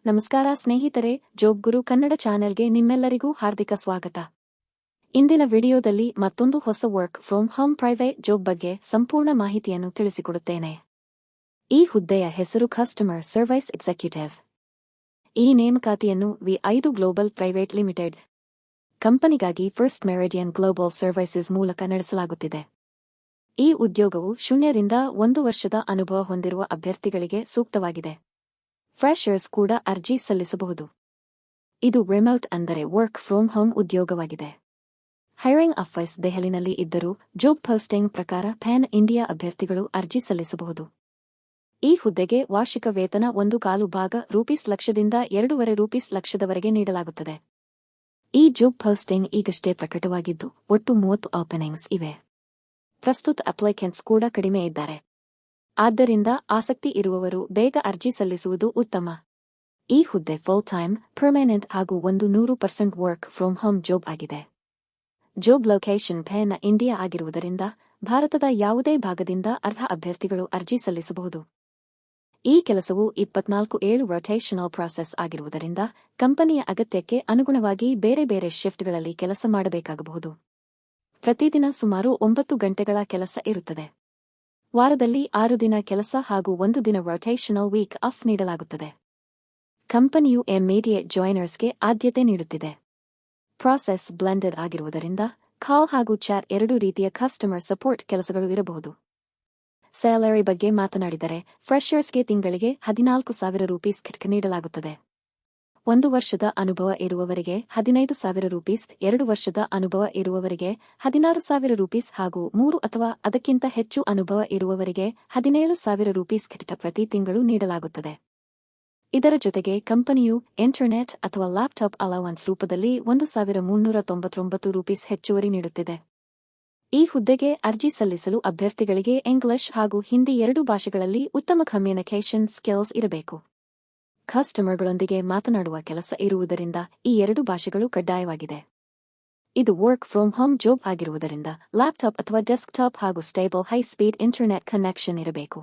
ನಮಸ್ಕಾರ ಸ್ನೇಹಿತರೆ, ಜಾಬ್ ಗುರು ಕನ್ನಡ ಚಾನೆಲ್ಗೆ ನಿಮ್ಮೆಲ್ಲರಿಗೂ ಹಾರ್ದಿಕ ಸ್ವಾಗತ. ಇಂದಿನ ವಿಡಿಯೋದಲ್ಲಿ ಮತ್ತೊಂದು ಹೊಸ work from home private job ಬಗ್ಗೆ ಸಂಪೂರ್ಣ ಮಾಹಿತಿಯನ್ನು ತಿಳಿಸಿಕೊಡುತ್ತೇನೆ. ಈ ಹುದ್ದೆಯ ಹೆಸರು ಕಸ್ಟಮರ್ ಸರ್ವಿಸ್ ಎಕ್ಸಿಕ್ಯೂಟಿವ್. ಈ ನೇಮಕಾತಿಯನ್ನು V5 ಗ್ಲೋಬಲ್ ಪ್ರೈವೇಟ್ ಲಿಮಿಟೆಡ್ ಕಂಪನಿಗಾಗಿ ಫಸ್ಟ್ ಮೆರಿಡಿಯನ್ ಗ್ಲೋಬಲ್ ಸರ್ವಿಸಸ್ ಮೂಲಕ ನಡೆಸಲಾಗುತ್ತಿದೆ. ಈ ಉದ್ಯೋಗವು 0 ರಿಂದ 1 ವರ್ಷದ ಅನುಭವ ಹೊಂದಿರುವ ಅಭ್ಯರ್ಥಿಗಳಿಗೆ ಸೂಕ್ತವಾಗಿದೆ. ಫ್ರೆಷರ್ಸ್ ಕೂಡ ಅರ್ಜಿ ಸಲ್ಲಿಸಬಹುದು. ಇದು ರಿಮೋಟ್ ಅಂದರೆ ವರ್ಕ್ ಫ್ರಮ್ ಹೋಮ್ ಉದ್ಯೋಗವಾಗಿದೆ. ಹೈರಿಂಗ್ ಆಫೀಸ್ ದೆಹಲಿನಲ್ಲಿ ಇದ್ದರೂ ಜಾಬ್ ಪೋಸ್ಟಿಂಗ್ ಪ್ರಕಾರ ಪ್ಯಾನ್ ಇಂಡಿಯಾ ಅಭ್ಯರ್ಥಿಗಳು ಅರ್ಜಿ ಸಲ್ಲಿಸಬಹುದು. ಈ ಹುದ್ದೆಗೆ ವಾರ್ಷಿಕ ವೇತನ 1/4 ಭಾಗ ₹1,00,000ದಿಂದ ₹2,50,000ವರೆಗೆ ನೀಡಲಾಗುತ್ತದೆ. ಈ ಜಾಬ್ ಪೋಸ್ಟಿಂಗ್ ಈಗಷ್ಟೇ ಪ್ರಕಟವಾಗಿದ್ದು ಒಟ್ಟು 30 ಓಪನಿಂಗ್ಸ್ ಇವೆ. ಪ್ರಸ್ತುತ ಅಪ್ಲಿಕೆಂಟ್ಸ್ ಕೂಡ ಕಡಿಮೆ ಇದ್ದಾರೆ. ಆದ್ದರಿಂದ ಆಸಕ್ತಿ ಇರುವವರು ಬೇಗ ಅರ್ಜಿ ಸಲ್ಲಿಸುವುದು ಉತ್ತಮ. ಈ ಹುದ್ದೆ ಫುಲ್ ಟೈಮ್, ಪರ್ಮನೆಂಟ್ ಹಾಗೂ 100% ವರ್ಕ್ ಫ್ರಮ್ ಹೋಮ್ ಜಾಬ್ ಆಗಿದೆ. ಜಾಬ್ ಲೊಕೇಶನ್ ಪ್ಯಾನ್ ಇಂಡಿಯಾ ಆಗಿರುವುದರಿಂದ ಭಾರತದ ಯಾವುದೇ ಭಾಗದಿಂದ ಅರ್ಹ ಅಭ್ಯರ್ಥಿಗಳು ಅರ್ಜಿ ಸಲ್ಲಿಸಬಹುದು. ಈ ಕೆಲಸವು 24/7 ರೊಟೇಷನಲ್ ಪ್ರಾಸೆಸ್ ಆಗಿರುವುದರಿಂದ ಕಂಪನಿಯ ಅಗತ್ಯಕ್ಕೆ ಅನುಗುಣವಾಗಿ ಬೇರೆ ಬೇರೆ ಶಿಫ್ಟ್ಗಳಲ್ಲಿ ಕೆಲಸ ಮಾಡಬೇಕಾಗಬಹುದು. ಪ್ರತಿದಿನ ಸುಮಾರು 9 ಗಂಟೆಗಳ ಕೆಲಸ ಇರುತ್ತದೆ. ವಾರದಲ್ಲಿ 6 ದಿನ ಕೆಲಸ ಹಾಗೂ 1 ದಿನ ರೊಟೇಷನಲ್ ವೀಕ್ ಆಫ್ ನೀಡಲಾಗುತ್ತದೆ. ಕಂಪನಿಯು ಇಮಿಡಿಯೇಟ್ ಜಾಯ್ನರ್ಸ್ಗೆ ಆದ್ಯತೆ ನೀಡುತ್ತಿದೆ. ಪ್ರಾಸೆಸ್ ಬ್ಲೆಂಡೆಡ್ ಆಗಿರುವುದರಿಂದ ಕಾಲ್ ಹಾಗೂ ಚಾಟ್ ಎರಡೂ ರೀತಿಯ ಕಸ್ಟಮರ್ ಸಪೋರ್ಟ್ ಕೆಲಸಗಳು ಇರಬಹುದು. ಸ್ಯಾಲರಿ ಬಗ್ಗೆ ಮಾತನಾಡಿದರೆ ಫ್ರೆಷರ್ಸ್ಗೆ ತಿಂಗಳಿಗೆ ₹14,000 ನೀಡಲಾಗುತ್ತದೆ. 1 ವರ್ಷದ ಅನುಭವ ಇರುವವರಿಗೆ ₹15,000, 2 ವರ್ಷದ ಅನುಭವ ಇರುವವರಿಗೆ ₹16,000 ಹಾಗೂ 3 ಅಥವಾ ಅದಕ್ಕಿಂತ ಹೆಚ್ಚು ಅನುಭವ ಇರುವವರಿಗೆ ₹17,000 ಪ್ರತಿ ತಿಂಗಳು ನೀಡಲಾಗುತ್ತದೆ. ಇದರ ಜೊತೆಗೆ ಕಂಪನಿಯು ಇಂಟರ್ನೆಟ್ ಅಥವಾ ಲ್ಯಾಪ್ಟಾಪ್ ಅಲೌವನ್ಸ್ ರೂಪದಲ್ಲಿ ₹1,399 ಹೆಚ್ಚುವರಿ ನೀಡುತ್ತಿದೆ. ಈ ಹುದ್ದೆಗೆ ಅರ್ಜಿ ಸಲ್ಲಿಸಲು ಅಭ್ಯರ್ಥಿಗಳಿಗೆ ಇಂಗ್ಲಿಷ್ ಹಾಗೂ ಹಿಂದಿ ಎರಡೂ ಭಾಷೆಗಳಲ್ಲಿ ಉತ್ತಮ ಕಮ್ಯುನಿಕೇಷನ್ ಸ್ಕಿಲ್ಸ್ ಇರಬೇಕು. ಕಸ್ಟಮರ್ಗಳೊಂದಿಗೆ ಮಾತನಾಡುವ ಕೆಲಸ ಇರುವುದರಿಂದ ಈ 2 ಭಾಷೆಗಳು ಕಡ್ಡಾಯವಾಗಿದೆ. ಇದು ವರ್ಕ್ ಫ್ರಮ್ ಹೋಮ್ ಜಾಬ್ ಆಗಿರುವುದರಿಂದ ಲ್ಯಾಪ್ಟಾಪ್ ಅಥವಾ ಡೆಸ್ಕ್ಟಾಪ್ ಹಾಗೂ stable high speed internet connection ಇರಬೇಕು.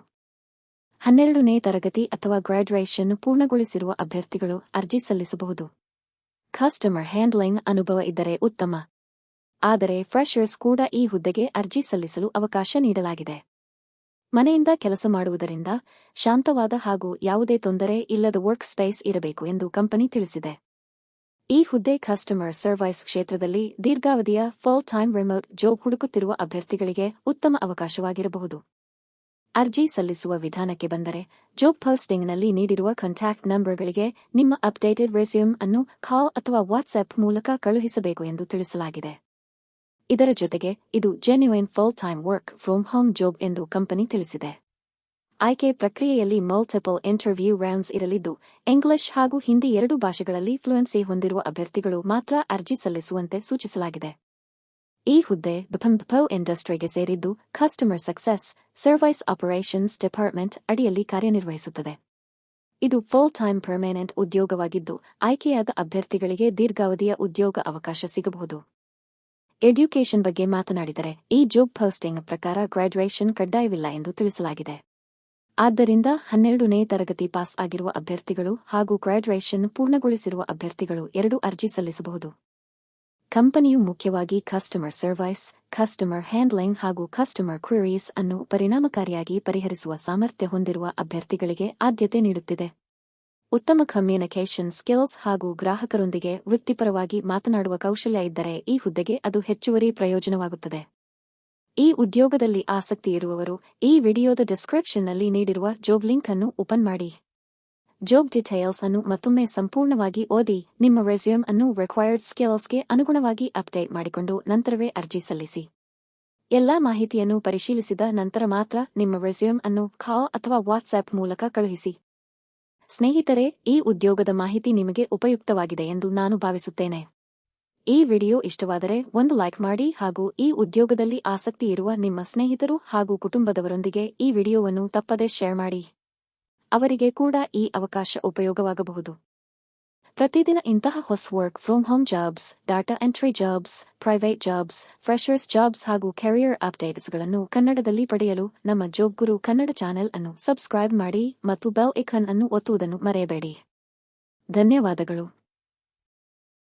12ನೇ ತರಗತಿ ಅಥವಾ ಗ್ರಾಡ್ಯುಯೇಷನ್ ಪೂರ್ಣಗೊಳಿಸಿರುವ ಅಭ್ಯರ್ಥಿಗಳು ಅರ್ಜಿ ಸಲ್ಲಿಸಬಹುದು. ಕಸ್ಟಮರ್ ಹ್ಯಾಂಡ್ಲಿಂಗ್ ಅನುಭವ ಇದ್ದರೆ ಉತ್ತಮ. ಆದರೆ ಫ್ರೆಷರ್ಸ್ ಕೂಡ ಈ ಹುದ್ದೆಗೆ ಅರ್ಜಿ ಸಲ್ಲಿಸಲು ಅವಕಾಶ ನೀಡಲಾಗಿದೆ. ಮನೆಯಿಂದ ಕೆಲಸ ಮಾಡುವುದರಿಂದ ಶಾಂತವಾದ ಹಾಗೂ ಯಾವುದೇ ತೊಂದರೆ ಇಲ್ಲದ ವರ್ಕ್ ಸ್ಪೇಸ್ ಇರಬೇಕು ಎಂದು ಕಂಪನಿ ತಿಳಿಸಿದೆ. ಈ ಹುದ್ದೆ ಕಸ್ಟಮರ್ ಸರ್ವಿಸ್ ಕ್ಷೇತ್ರದಲ್ಲಿ ದೀರ್ಘಾವಧಿಯ ಫುಲ್ ಟೈಮ್ ರಿಮೋಟ್ ಜಾಬ್ ಹುಡುಕುತ್ತಿರುವ ಅಭ್ಯರ್ಥಿಗಳಿಗೆ ಉತ್ತಮ ಅವಕಾಶವಾಗಿರಬಹುದು. ಅರ್ಜಿ ಸಲ್ಲಿಸುವ ವಿಧಾನಕ್ಕೆ ಬಂದರೆ ಜಾಬ್ ಪೋಸ್ಟಿಂಗ್ನಲ್ಲಿ ನೀಡಿರುವ ಕಾಂಟ್ಯಾಕ್ಟ್ ನಂಬರ್ಗಳಿಗೆ ನಿಮ್ಮ ಅಪ್ಡೇಟೆಡ್ ರೆಸ್ಯೂಮ್ ಅನ್ನು ಕಾಲ್ ಅಥವಾ ವಾಟ್ಸ್ಆಪ್ ಮೂಲಕ ಕಳುಹಿಸಬೇಕು ಎಂದು ತಿಳಿಸಲಾಗಿದೆ. ಇದರ ಜೊತೆಗೆ ಇದು genuine full time work from home job ಎಂದು ಕಂಪನಿ ತಿಳಿಸಿದೆ. ಆಯ್ಕೆ ಪ್ರಕ್ರಿಯೆಯಲ್ಲಿ ಮಲ್ಟಿಪಲ್ ಇಂಟರ್ವ್ಯೂ ರೌಂಡ್ಸ್ ಇರಲಿದ್ದು ಇಂಗ್ಲಿಷ್ ಹಾಗೂ ಹಿಂದಿ ಎರಡೂ ಭಾಷೆಗಳಲ್ಲಿ ಫ್ಲುಯೆನ್ಸಿ ಹೊಂದಿರುವ ಅಭ್ಯರ್ಥಿಗಳು ಮಾತ್ರ ಅರ್ಜಿ ಸಲ್ಲಿಸುವಂತೆ ಸೂಚಿಸಲಾಗಿದೆ. ಈ ಹುದ್ದೆ BPO ಇಂಡಸ್ಟ್ರಿಗೆ ಸೇರಿದ್ದು customer success service operations department ಅಡಿಯಲ್ಲಿ ಕಾರ್ಯನಿರ್ವಹಿಸುತ್ತದೆ. ಇದು ಫುಲ್ ಟೈಮ್ ಪರ್ಮನೆಂಟ್ ಉದ್ಯೋಗವಾಗಿದ್ದು ಆಯ್ಕೆಯಾದ ಅಭ್ಯರ್ಥಿಗಳಿಗೆ ದೀರ್ಘಾವಧಿಯ ಉದ್ಯೋಗ ಅವಕಾಶ ಸಿಗಬಹುದು. ಎಡ್ಯುಕೇಷನ್ ಬಗ್ಗೆ ಮಾತನಾಡಿದರೆ ಈ ಜಾಬ್ ಪೋಸ್ಟಿಂಗ್ ಪ್ರಕಾರ ಗ್ರಾಡ್ಯುಯೇಷನ್ ಕಡ್ಡಾಯವಿಲ್ಲ ಎಂದು ತಿಳಿಸಲಾಗಿದೆ. ಆದ್ದರಿಂದ 12ನೇ ತರಗತಿ ಪಾಸ್ ಆಗಿರುವ ಅಭ್ಯರ್ಥಿಗಳು ಹಾಗೂ ಗ್ರಾಡ್ಯುಯೇಷನ್ ಪೂರ್ಣಗೊಳಿಸಿರುವ ಅಭ್ಯರ್ಥಿಗಳು ಎರಡೂ ಅರ್ಜಿ ಸಲ್ಲಿಸಬಹುದು. ಕಂಪನಿಯು ಮುಖ್ಯವಾಗಿ ಕಸ್ಟಮರ್ ಸರ್ವಿಸ್, ಕಸ್ಟಮರ್ ಹ್ಯಾಂಡ್ಲಿಂಗ್ ಹಾಗೂ ಕಸ್ಟಮರ್ ಕ್ವೆರೀಸ್ ಅನ್ನು ಪರಿಣಾಮಕಾರಿಯಾಗಿ ಪರಿಹರಿಸುವ ಸಾಮರ್ಥ್ಯ ಹೊಂದಿರುವ ಅಭ್ಯರ್ಥಿಗಳಿಗೆ ಆದ್ಯತೆ ನೀಡುತ್ತಿದೆ. ಉತ್ತಮ ಕಮ್ಯುನಿಕೇಷನ್ ಸ್ಕಿಲ್ಸ್ ಹಾಗೂ ಗ್ರಾಹಕರೊಂದಿಗೆ ವೃತ್ತಿಪರವಾಗಿ ಮಾತನಾಡುವ ಕೌಶಲ್ಯ ಇದ್ದರೆ ಈ ಹುದ್ದೆಗೆ ಅದು ಹೆಚ್ಚುವರಿ ಪ್ರಯೋಜನವಾಗುತ್ತದೆ. ಈ ಉದ್ಯೋಗದಲ್ಲಿ ಆಸಕ್ತಿ ಇರುವವರು ಈ ವಿಡಿಯೋದ ಡಿಸ್ಕ್ರಿಪ್ಷನ್ನಲ್ಲಿ ನೀಡಿರುವ ಜಾಬ್ ಲಿಂಕ್ ಅನ್ನು ಓಪನ್ ಮಾಡಿ. ಜಾಬ್ ಡೀಟೇಲ್ಸ್ ಅನ್ನು ಮತ್ತೊಮ್ಮೆ ಸಂಪೂರ್ಣವಾಗಿ ಓದಿ ನಿಮ್ಮ ರೆಸ್ಯೂಮ್ ಅನ್ನು ರಿಕ್ವೈರ್ಡ್ ಸ್ಕಿಲ್ಸ್ಗೆ ಅನುಗುಣವಾಗಿ ಅಪ್ಡೇಟ್ ಮಾಡಿಕೊಂಡು ನಂತರವೇ ಅರ್ಜಿ ಸಲ್ಲಿಸಿ. ಎಲ್ಲಾ ಮಾಹಿತಿಯನ್ನು ಪರಿಶೀಲಿಸಿದ ನಂತರ ಮಾತ್ರ ನಿಮ್ಮ ರೆಸ್ಯೂಮ್ ಅನ್ನು ಕಾಲ್ ಅಥವಾ ವಾಟ್ಸ್ಆಪ್ ಮೂಲಕ ಕಳುಹಿಸಿ. ಸ್ನೇಹಿತರೆ, ಈ ಉದ್ಯೋಗದ ಮಾಹಿತಿ ನಿಮಗೆ ಉಪಯುಕ್ತವಾಗಿದೆ ಎಂದು ನಾನು ಭಾವಿಸುತ್ತೇನೆ. ಈ ವಿಡಿಯೋ ಇಷ್ಟವಾದರೆ ಒಂದು ಲೈಕ್ ಮಾಡಿ ಹಾಗೂ ಈ ಉದ್ಯೋಗದಲ್ಲಿ ಆಸಕ್ತಿ ಇರುವ ನಿಮ್ಮ ಸ್ನೇಹಿತರು ಹಾಗೂ ಕುಟುಂಬದವರೊಂದಿಗೆ ಈ ವಿಡಿಯೋವನ್ನು ತಪ್ಪದೇ ಶೇರ್ ಮಾಡಿ. ಅವರಿಗೆ ಕೂಡ ಈ ಅವಕಾಶ ಉಪಯೋಗವಾಗಬಹುದು. ಪ್ರತಿದಿನ ಇಂತಹ ಹೊಸ work from home jobs, data entry jobs, private jobs, freshers jobs ಹಾಗೂ ಕೆರಿಯರ್ ಅಪ್ಡೇಟ್ಸ್ಗಳನ್ನು ಕನ್ನಡದಲ್ಲಿ ಪಡೆಯಲು ನಮ್ಮ ಜಾಬ್ ಗುರು ಕನ್ನಡ ಚಾನೆಲ್ ಅನ್ನು ಸಬ್ಸ್ಕ್ರೈಬ್ ಮಾಡಿ ಮತ್ತು ಬೆಲ್ ಐಕಾನ್ ಅನ್ನು ಒತ್ತುವುದನ್ನು ಮರೆಯಬೇಡಿ. ಧನ್ಯವಾದಗಳು.